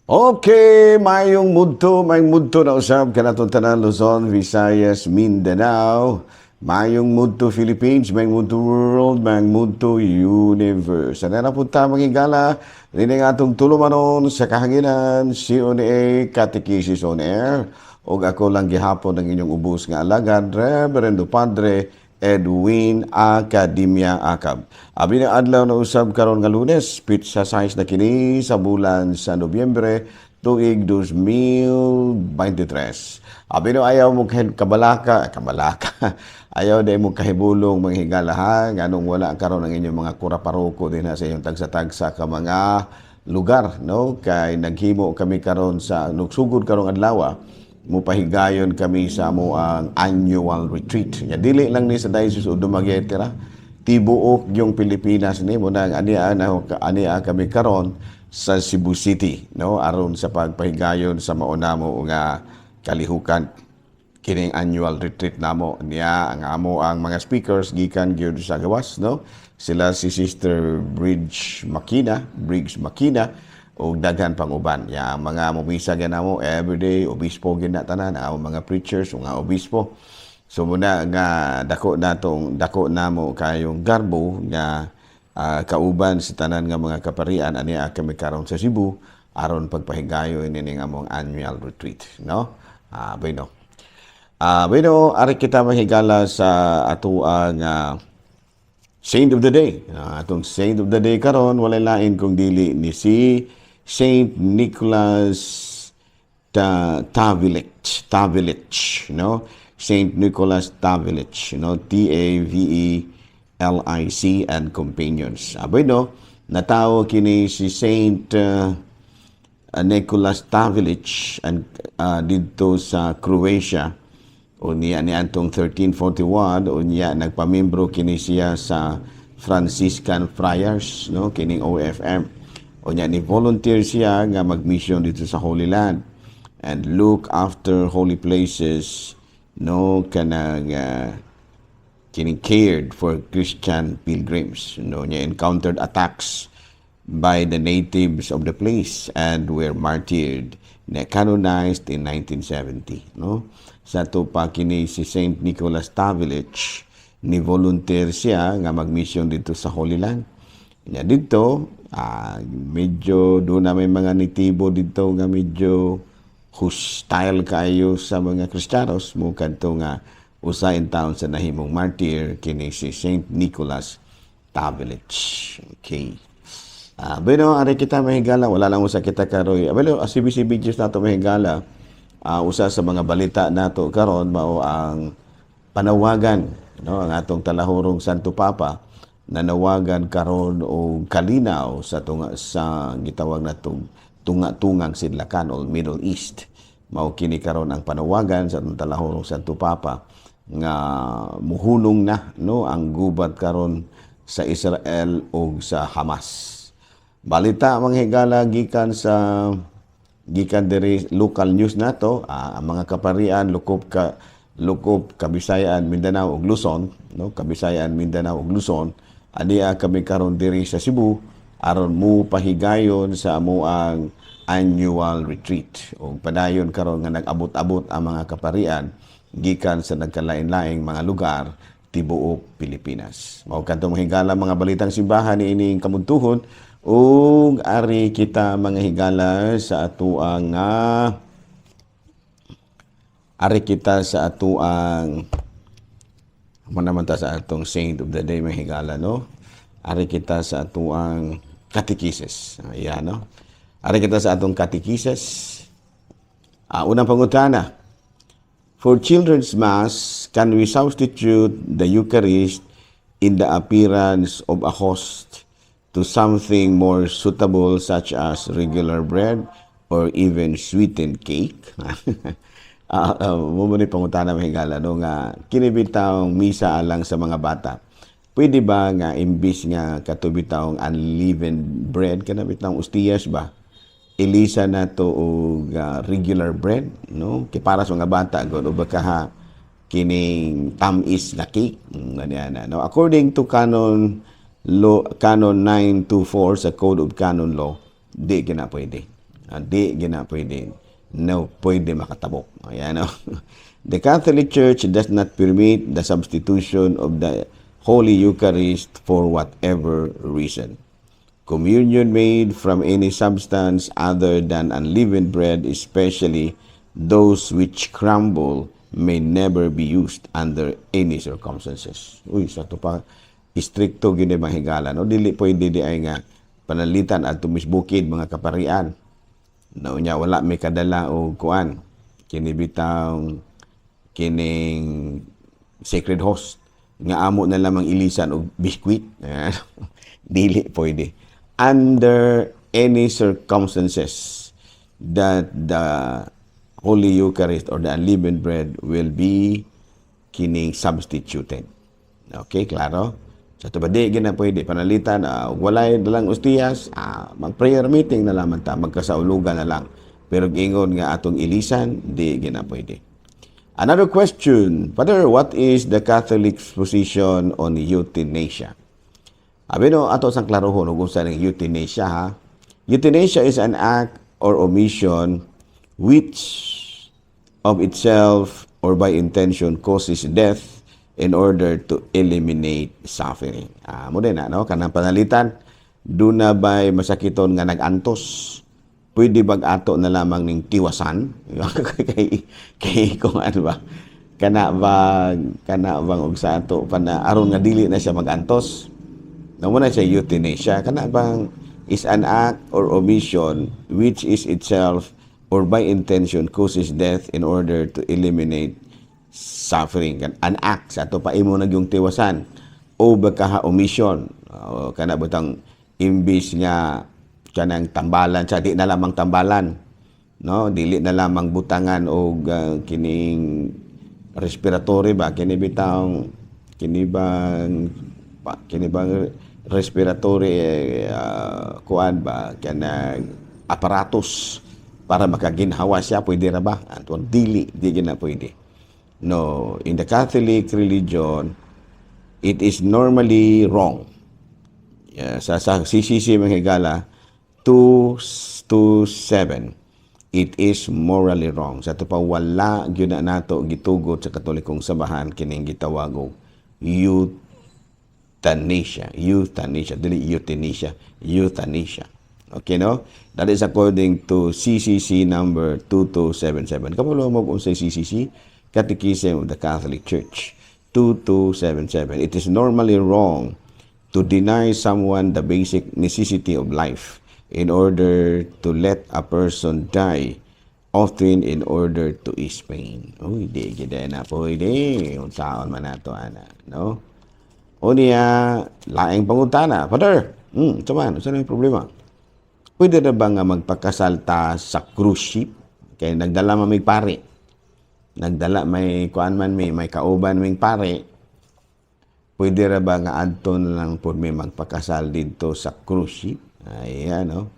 Okay, mayong mudto na usab kanatong tanan Luzon, Visayas, Mindanao. Mayong mudto Philippines, mayong mudto world, mayong mudto universe. Ano na punta magigala, rin ang atong tulumanon sa kahanginan, CONA Catechesis on Air. O ako lang gihapon ng inyong ubos nga alagad, Reverendo Padre Edwin Academia Acab. Abi na adlaw na usab karon nga Lunes, pizza size na kini sa bulan sa Nobyembre tuig 2023. Abi no ayaw mo kabalaka, ayaw day mo kahibulong mga higala ha, nganong wala karon ang inyong mga kuraparoko din sa inyong tagsa-tagsa ka mga lugar, no? Kay naghimo kami karon sa nugsugod karong adlaw mupahigayon kami sa mo ang annual retreat. Ya dili lang ni sa Diocese of Dumaguete ra. Tibuok yung Pilipinas ni mo nang ania kami karon sa Cebu City, no? Aron sa pagpahigayon sa mauna mo nga kalihukan kining annual retreat namo niya ang mga speakers gikan gyud sa gawas, no? Sila si Sister Briggs Makina o daghan pang uban. Ya mga mobisa ganamo everyday obispo gid na tanan ang mga preachers o nga obispo. So muna nga dako namo kayong garbo nga kauban sa tanan nga mga kaparian ani kami karon sa Cebu aron pagpahigayon ini nga among annual retreat, no? Bueno, ari kita mahigala sa ato ang Saint of the Day. Atong Saint of the Day karon walay lain kung dili ni si Saint Nicholas Tavelich, no? Saint Nicholas Tavelich, no? Tavelic and companions. Aboy no, natawo kini si Saint Nicholas Tavelich and dito sa Croatia. O niya ni antong 1341 o niya nagpamimbro kini siya sa Franciscan Friars, no? Kining OFM. O niya ni volunteer siya nga mag-mission dito sa Holy Land and look after holy places, no? Kanang kining cared for Christian pilgrims, no? Niya encountered attacks by the natives of the place and were martyred, na canonized in 1970, no? Sa to pa kini si Saint Nicholas Tavelich ni volunteer siya nga mag-mission dito sa Holy Land. Nya dito medyo doon na may mga nitibo dito nga medyo hostile kayo sa mga Kristiyanos mo kadto nga usa in town sa nahimong martyr kini si Saint Nicholas Tavelich. Okay. Bueno, ari kita mahigala, wala lang usa kita karoy. Abelo, CBC videos nato mahigala. Usa sa mga balita nato karon mao ang panawagan, no? Ang atong talahurong Santo Papa nanawagan karon og kalinaw sa gitawag natong tunga-tungang sidlakan o Middle East. Mao kini karon ang panawagan sa atong talahurong Santo Papa nga muhunong na, no, ang gubat karon sa Israel o sa Hamas. Balita mga higala gikan diri local news nato, ang mga kaparian lukop Kabisayan, Mindanao ug Luzon, no? Kabisayan, Mindanao ug Luzon, ania kami karon diri sa Cebu aron mo pahigayon sa amoang annual retreat. O padayon karon nga nag-abot-abot ang mga kaparian gikan sa nagkalain-laing mga lugar tibuok Pilipinas. Mao kadtong higala mga balitang simbahan niining kamuntuhon ug ari kita mga higala sa atuang naman ta sa atong Saint of the Day mga higala, no? Ari kita sa atuang catechesis. Ayan, no? Ari kita sa atong catechesis. Unang pangutana. For children's mass, can we substitute the Eucharist in the appearance of a host to something more suitable such as regular bread or even sweetened cake? Mumuni pangutana mahigala, no, nga kinibitawong misa alang sa mga bata. Pwede ba nga imbis nga katubitawong unleavened bread kanabitawong ustiyas ba? Ilisa na to og regular bread, no? Kay para sa mga bata gud o baka kining tamis na cake, ganyan, no? According to Canon 924 sa Code of Canon Law, di gina pwede. Di gina pwede. No, pwede makatabok. Ayan, no? The Catholic Church does not permit the substitution of the Holy Eucharist for whatever reason. Communion made from any substance other than unleavened bread, especially those which crumble, may never be used under any circumstances. Uy, sa ito pa, istrikto gini mahigala. No? Dili pwede di ay nga panalitan at tumisbukid mga kaparian. No, nya wala may kadala o kuan. Kinibitang kining sacred host nga amo na lamang ilisan og biskwit. Dili pwede. Under any circumstances that the Holy Eucharist or the unleavened bread will be kining substituted. Okay, klaro? Sa so, di gina pwede panalitan, walay dalang ostiyas, mag-prayer meeting na lamang ta, magkasaulugan na lang. Pero ingon nga atong ilisan, di gina pwede. Another question, Father, what is the Catholic's position on euthanasia? Abi no, ato sang klarohon kung saan ang euthanasia, ha? Euthanasia is an act or omission which of itself or by intention causes death in order to eliminate suffering. Muna na, no? Kanang panalitan, doon na ba'y masakiton nga nag-antos? Pwede bag ato na lamang ning tiwasan? kay kung ano ba? Kana bang og sa ato pana aron nga dili na siya mag-antos? Na muna siya euthanasia. Kana bang is an act or omission which is itself or by intention causes death in order to eliminate suffering. An act sa ato pa imo na yung tiwasan o baka omission. Kana butang imbis nga kanang tambalan siya, di na lamang tambalan, no? Dili na lamang butangan o kining respiratory ba, kini bang respiratory kuan ba, kanang aparatus para makaginhawa siya, pwede ra ba? Anton dili, di na pwede. No, in the Catholic religion, it is normally wrong. Sa CCC mga higala, 2:7, it is morally wrong. Sa ito pa, wala yun na nato gitugot sa Katolikong Sabahan kining gitawag og euthanasia. Euthanasia. Okay, no? That is according to CCC number 2277. Kapulo mo kung sa CCC, Catechism of the Catholic Church, 2277. It is normally wrong to deny someone the basic necessity of life in order to let a person die, often in order to ease pain. Uy, di gida na po, di. Unsaon man nato, ana, no? O niya, laing pangutana. Father, saan yung problema? Pwede na ba nga magpakasalta sa cruise ship? Kaya nagdala may pare. Nagdala may kuan man may kauban may pare. Pwede na ba nga adton lang po may magpakasal dito sa cruise ship? Ayan, no?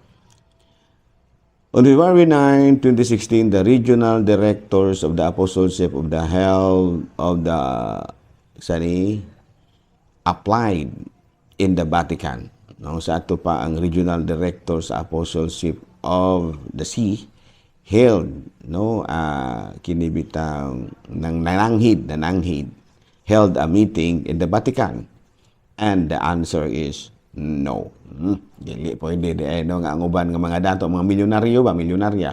On February 9, 2016, the regional directors of the apostleship of the Health of the applied in the Vatican. No, sa ato pa ang regional director sa apostleship of the sea held kinibitang nananghid held a meeting in the Vatican, and the answer is no. Dili pwede di nga ang uban nga mga dato mga milyonarya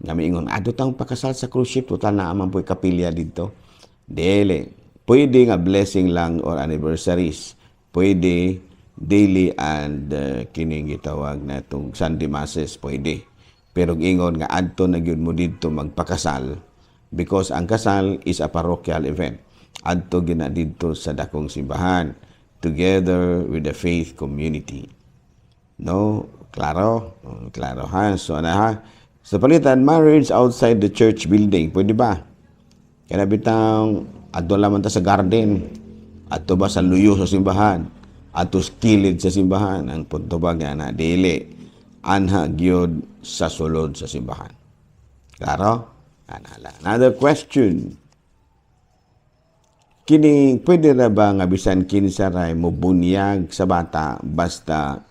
nga miingon adto pakasal sa cruise ship total na amang po'y kapilya dito. Dili pwede nga blessing lang or anniversaries, pwede daily and kining gitawag na itong Sunday Masses, pwede. Pero ingon nga adto na gyud mo dito magpakasal because ang kasal is a parochial event. Adto gina dito sa dakong simbahan together with the faith community. No? Klaro? Klaro ha? So na ha? Sa palitan, marriage outside the church building, pwede ba? Kaya bitang adto lamang ta sa garden, adto ba sa luyo sa simbahan, adto kilid sa simbahan, ang punto ba nga na dili anha gyud sa sulod sa simbahan. Klaro? Another question. Kini pwede na ba nga bisan kinsa ray mo bunyag sa bata basta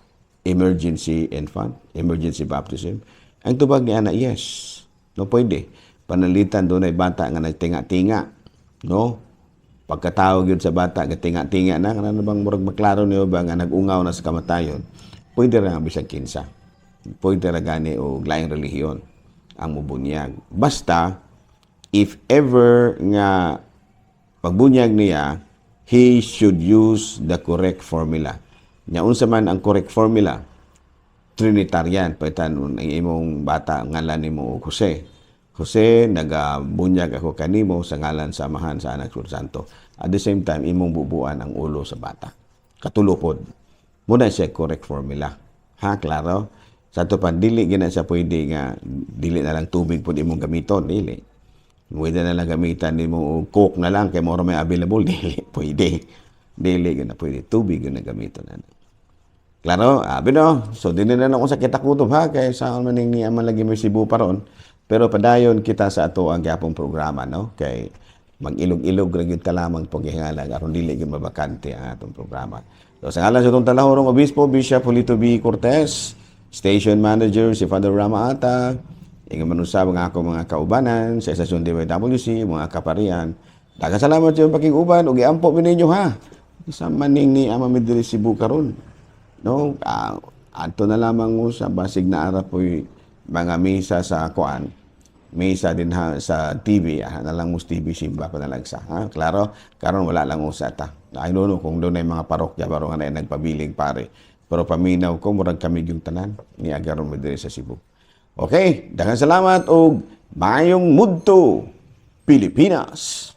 emergency infant, emergency baptism? Ang tubag niya na, yes. No, pwede. Panalitan doon ay bata nga nagtinga-tinga. No? Pagkatawag yun sa bata, tinga-tinga na, ano bang murag maklaro niyo ba nga nag-ungaw na sa kamatayon, pwede rin ang bisag kinsa. Pwede rin gani o laing relihiyon ang mubunyag. Basta, if ever nga pagbunyag niya, he should use the correct formula. Nya unsa man ang correct formula? Trinitarian. Paitan ang imong bata, ngalan nimo Jose. Jose, nagabunyag ako kanimo sa ngalan samahan sa Anak Sul Santo. At the same time, imong bubuan ang ulo sa bata. Katulupod. Muna siya correct formula. Ha, klaro? Sa ito pa, dili gina siya pwede nga, dili na lang tubig po imong gamiton, dili. Pwede na lang gamitan mo coke na lang, kaya mo may available, dili. Pwede. Dili gina pwede. Tubig gina gamiton na. Klaro? No? So, dili na ako sa kitakutob ha, kaya sa maning niya man lagi may Cebu pa ron. Pero padayon kita sa ato ang gyapong programa, no? Kay mag-ilog-ilog rin kita lamang paghihingalan aron dili gyud mabakante ang atong programa. So sa ngalan sa itong talahorong Obispo, Bishop Julito B. Cortez, Station Manager si Father Rama Ata, ingon manusab ang ako mga kaubanan sa estasyon DYWC, mga kaparian. Daghang salamat sa pakiguban ug giampo ninyo ha. Sa maning ni Ama Midri Cebu karon. No, adto na lamang mo sa basig na ara po'y mga misa sa kuan, misa din ha, sa TV, na lang mo TV simba pa na lang sa, ha? Klaro, karon wala lang usa ta. I don't know kung doon ay mga parokya baro nga na nagpabiling pare. Pero paminaw ko murag kami yung tanan ni agaron mo diri sa Cebu. Okay, daghang salamat og maayong mudto Pilipinas.